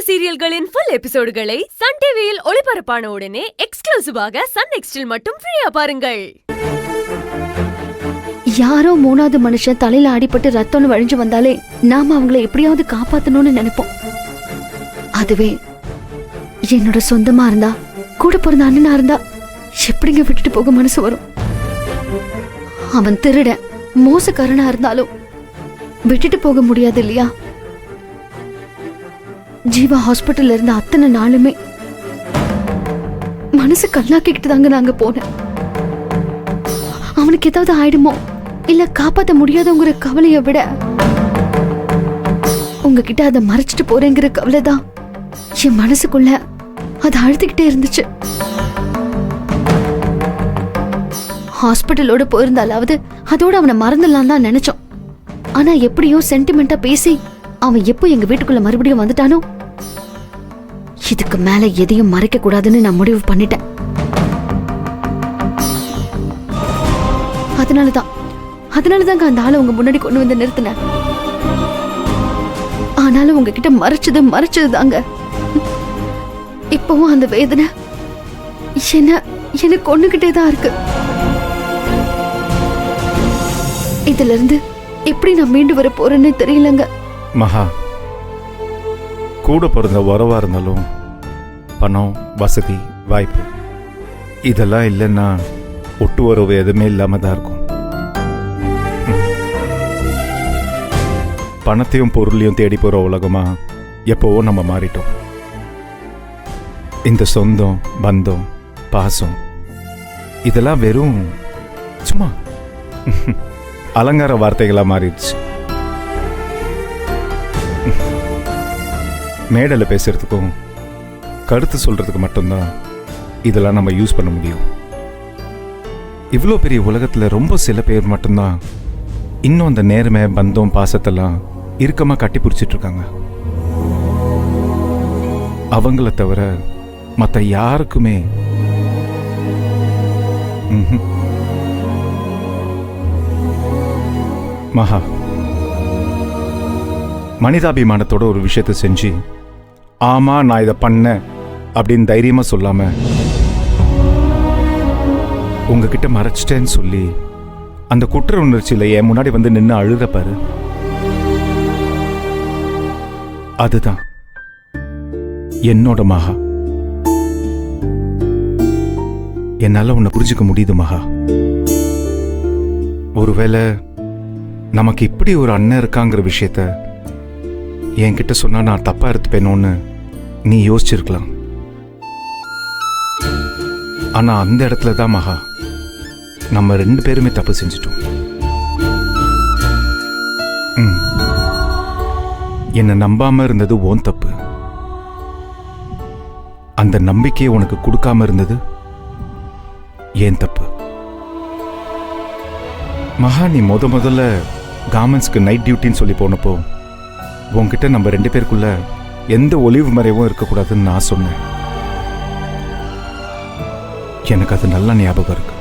சீரியல்களின் full எபிசோடுகளை Sun டிவியில் ஒளிபரப்பான உடனே எக்ஸ்க்ளூசிவாக சன் நெக்ஸ்டில் மட்டும் ஃப்ரீயா பாருங்கள். யாரோ மூணாவது மனுஷன் தலையில அடிபட்டு ரத்தம்னு வழிஞ்சு வந்தாலே நாம அவங்களை எப்படியாவது காப்பாத்தணும்னு நினைப்போம். அதுவே என்னோட சொந்தமா இருந்தா, கூட பிறந்த அண்ணனா இருந்தா எப்படிங்க விட்டுட்டு போக மனசு வரும்? அவன் திருட மோசக்காரனா இருந்தாலும் விட்டுட்டு போக முடியாது இல்லையா? ஜீவா ஹாஸ்பிட்டல்ல இருந்த அத்தனை நாளுமே மனசு கல்லாக்கிக்கிட்டு தாங்க நாங்க போனேன். அவனுக்கு ஏதாவது ஆயிடுமோ இல்ல காப்பாத்த முடியாதவங்கிற கவலையை விட உங்ககிட்ட அதை மறைச்சிட்டு போறேங்கிற கவலைதான் என் மனசுக்குள்ள அதை அழுத்திக்கிட்டே இருந்துச்சு. ஹாஸ்பிட்டலோட போயிருந்தாலாவது அதோட அவனை மறந்துடலாம் தான் நினைச்சோம். ஆனா எப்படியோ சென்டிமெண்டா பேசி அவன் எப்போ எங்க வீட்டுக்குள்ள மறுபடியும் வந்துட்டானோ, இதுக்கு மேல எதையும் மறைக்க கூடாதுன்னு நான் முடிவு பண்ணிட்டேன். அதனாலதாங்க அந்த ஆளை உங்க முன்னாடி கொண்டு வந்து நிறுத்தினேன். ஆனாலும் உங்ககிட்ட மறைச்சது தாங்க. இப்பவும் அந்த வேதனை என்ன கொண்டுகிட்டே தான் இருக்கு. இதுல இருந்து எப்படி நான் மீண்டு வர போறேன்னு தெரியலங்க. மகா, கூட பிறந்த உறவா இருந்தாலும் பணம், வசதி, வாய்ப்பு இதெல்லாம் இல்லைன்னா ஒட்டு உறவு எதுவுமே இல்லாம தான் இருக்கும். பணத்தையும் பொருளையும் தேடி போற உலகமா எப்போவோ நம்ம மாறிட்டோம். இந்த சொந்தம், பந்தம், பாசம் இதெல்லாம் வெறும் சும்மா அலங்கார வார்த்தைகளா மாறிடுச்சு. மேடையில் பேசுறதுக்கும் கருத்து சொல்றதுக்கு மட்டும்தான் இதெல்லாம் நம்ம யூஸ் பண்ண முடியும். இவ்வளோ பெரிய உலகத்தில் ரொம்ப சில பேர் மட்டும்தான் இன்னும் அந்த நேர்மை, பந்தம், பாசத்தெல்லாம் இறுக்கமா கட்டி பிடிச்சிட்டு இருக்காங்க. அவங்கள தவிர மற்ற யாருக்குமே மகா, மனிதாபிமானத்தோட ஒரு விஷயத்தை செஞ்சு ஆமா நான் இதை பண்ணேன் அப்படின்னு தைரியமா சொல்லாம உங்ககிட்ட மறைச்சிட்டேன்னு சொல்லி அந்த குற்ற உணர்ச்சியில என் முன்னாடி வந்து நின்று அழுத பாரு, அதுதான் என்னோட மகா. என்னால உன்னை புரிஞ்சுக்க முடியுது மகா. ஒருவேளை நமக்கு இப்படி ஒரு அண்ணன் இருக்காங்கிற விஷயத்த என்கிட்ட சொன்னா நான் தப்பா எடுத்துப்பேனோன்னு நீ யோசிச்சிருக்கலாம். ஆனா அந்த இடத்துல தான் மகா நம்ம ரெண்டு பேருமே தப்பு செஞ்சிட்டோம். என்னை நம்பாம இருந்தது உன் தப்பு. அந்த நம்பிக்கையை உனக்கு கொடுக்காம இருந்தது ஏன் தப்பு. மகா, நீ முதல்ல கார்மெண்ட்ஸ்க்கு நைட் டியூட்டின்னு சொல்லி போனப்போ உன்கிட்ட நம்ம ரெண்டு பேருக்குள்ள எந்த ஒளிவு மறைவும் இருக்கக்கூடாதுன்னு நான் சொன்னேன். எனக்கு அது நல்ல ஞாபகம் இருக்கு.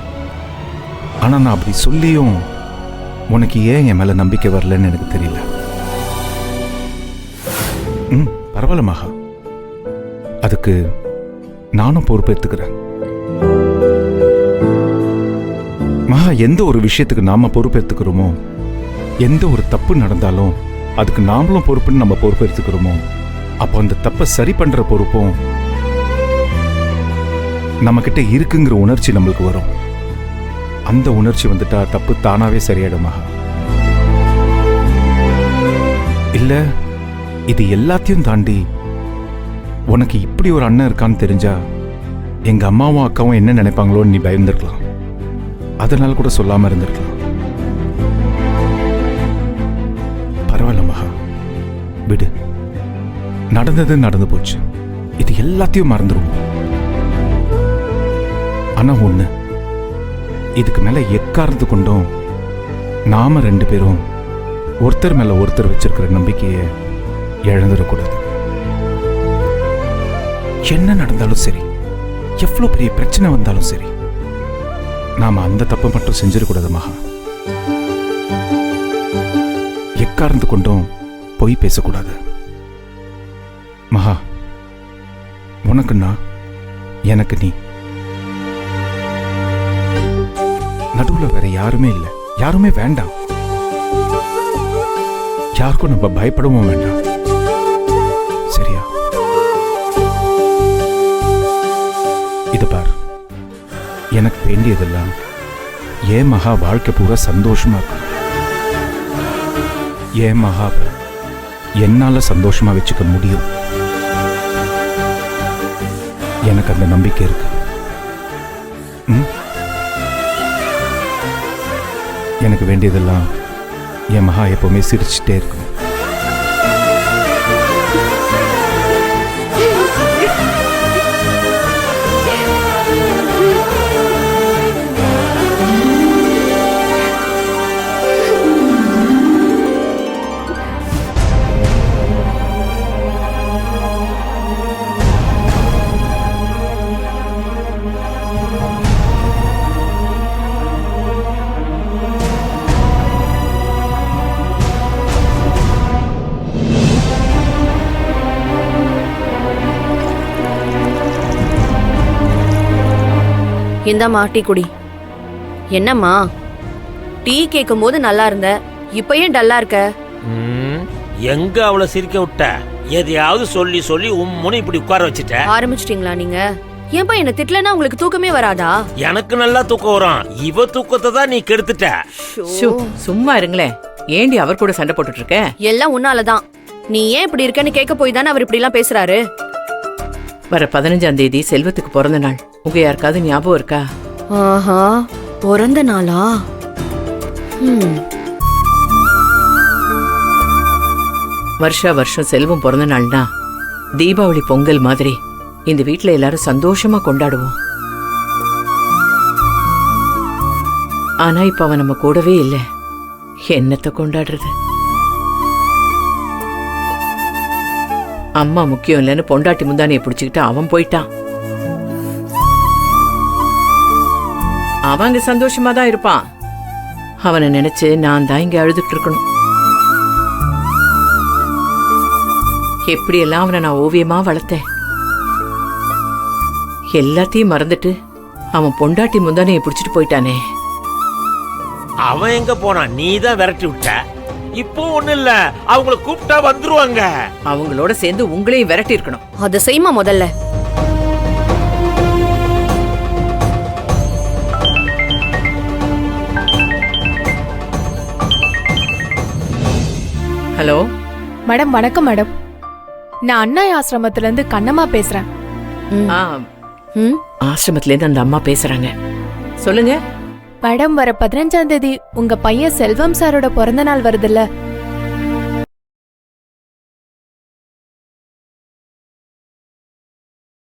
ஆனா நான் அப்படி சொல்லியும் உனக்கு ஏன் என் மேல நம்பிக்கை வரலன்னு எனக்கு தெரியல. பரவாயில்ல மகா, அதுக்கு நானும் பொறுப்பேற்றுக்கிறேன். மகா, எந்த ஒரு விஷயத்துக்கு நாம பொறுப்பேற்றுக்கிறோமோ, எந்த ஒரு தப்பு நடந்தாலும் அதுக்கு நாமளும் பொறுப்புன்னு நம்ம பொறுப்பேற்றுக்கிறோமோ, அப்போ அந்த தப்பை சரி பண்ற பொறுப்பும் நம்ம கிட்ட இருக்குங்கிற உணர்ச்சி நம்மளுக்கு வரும். அந்த உணர்ச்சி வந்துட்டா தப்பு தானாவே சரியாயிடுமா? இல்ல இது எல்லாத்தையும் தாண்டி உனக்கு இப்படி ஒரு அண்ணன் இருக்கான்னு தெரிஞ்சா எங்க அம்மாவும் அக்காவும் என்ன நினைப்பாங்களோன்னு நீ பயந்துருக்கலாம். அதனால கூட சொல்லாம இருந்திருக்கலாம். பரவாயில்ல மகா, விடு. நடந்தது நடந்து போச்சு. இது எல்லாத்தையும் மறந்துருவோம். ஆனா ஒண்ணு, இதுக்கு மேல எக்காரணத்து கொண்டும் நாம ரெண்டு பேரும் ஒருத்தர் மேல ஒருத்தர் வச்சிருக்கிற நம்பிக்கையை இழந்துடக்கூடாது. என்ன நடந்தாலும் சரி, எவ்வளவு பெரிய பிரச்சனை வந்தாலும் சரி, நாம அந்த தப்பை மட்டும் செஞ்சிடக்கூடாது மகா. எக்காரணத்து கொண்டும் பொய் பேசக்கூடாது மகா. உனக்கு நான், எனக்கு நீ. நடுவுல வேற யாருமே இல்லை, யாருமே வேண்டாம். யாருக்கும் நம்ம பயப்படவும் வேண்டாம். சரியா? இது பார், எனக்கு வேண்டியதெல்லாம் ஏன் மகா வாழ்க்கை பூரா சந்தோஷமா இருக்கும். ஏன் மகா என்னால சந்தோஷமா வச்சுக்க முடியும். எனக்கு அந்த நம்பிக்கை இருக்கு. எனக்கு வேண்டியதெல்லாம் என் மகா எப்பவுமே சிரிச்சுட்டே இருக்கும். இந்தாம்மா டீ குடி. என்னம்மா டீ கேட்கும் போது நல்லா இருந்த, இப்ப ஏன் டல்லா இருக்க? எங்க அவளை சிரிக்க விட்ட? எதையாவது சொல்லி சொல்லி உம்முன்னு இப்படி உட்கார வச்சுட்ட. ஆரம்பிச்சிட்டீங்களா நீங்க? ஏன்பா என்ன திட்டலன்னா உங்களுக்கு தூக்கமே வராதா? எனக்கு நல்லா தூக்கம் வரும், இவ தூக்கத்தை தான் நீ கெடுத்துட்ட. ஷூ, சும்மா இருங்களேன். ஏண்டி அவர் கூட சண்டை போட்டுட்டு இருக்க? எல்லாம் உன்னாலதான். நீ ஏன் இப்படி இருக்கன்னு கேட்க போய் தானே அவர் இப்படி எல்லாம் பேசுறாரு. வர 15ஆம் தேதி செல்வத்துக்கு பிறந்த நாள். உங்க யாருக்காவது ஞாபகம் இருக்கா? ஆஹா, பிறந்த நாளா? வருஷா வருஷம் செல்வம் பிறந்த நாள்னா தீபாவளி பொங்கல் மாதிரி இந்த வீட்ல எல்லாரும் சந்தோஷமா கொண்டாடுவோம். ஆனா இப்ப அவன் நம்ம கூடவே இல்லை. என்னத்த கொண்டாடுறது? அம்மா முக்கியம் இல்லைன்னு பொண்டாட்டி முந்தானியை பிடிச்சுக்கிட்டு அவன் போயிட்டான். அவங்க சந்தோஷமா தான் இருப்பான். அவனை நினைச்சு நான் தான் இங்க அழுதுட்டு இருக்கணும். எப்படியெல்லாம் அவனை நான் ஓவியமா வளர்த்தேன். எல்லாத்தையும் மறந்துட்டு அவன் பொண்டாட்டி முந்தானியை பிடிச்சிட்டு போயிட்டானே. அவன் எங்க போனா? நீ தான் விரட்டி விட்ட. இப்போ ஒண்ணு இல்ல, அவங்கள கூப்பிட்டா வந்துருவாங்க. அவங்களோட சேர்ந்து உங்களையும் விரட்டி இருக்கணும். அதை செய்யுமா முதல்ல. ஹலோ மேடம், வணக்கம் மேடம். நான் அண்ணா ஆசிரமத்துல இருந்து கண்ணம்மா பேசுறேன். ஆ, ஆசிரமத்துல இருந்து அந்த அம்மா பேசுறாங்க. சொல்லுங்க. மேடம், வர 15ஆம் தேதி உங்க பையன் செல்வம் சாரோட பிறந்த நாள் வருதுல்ல,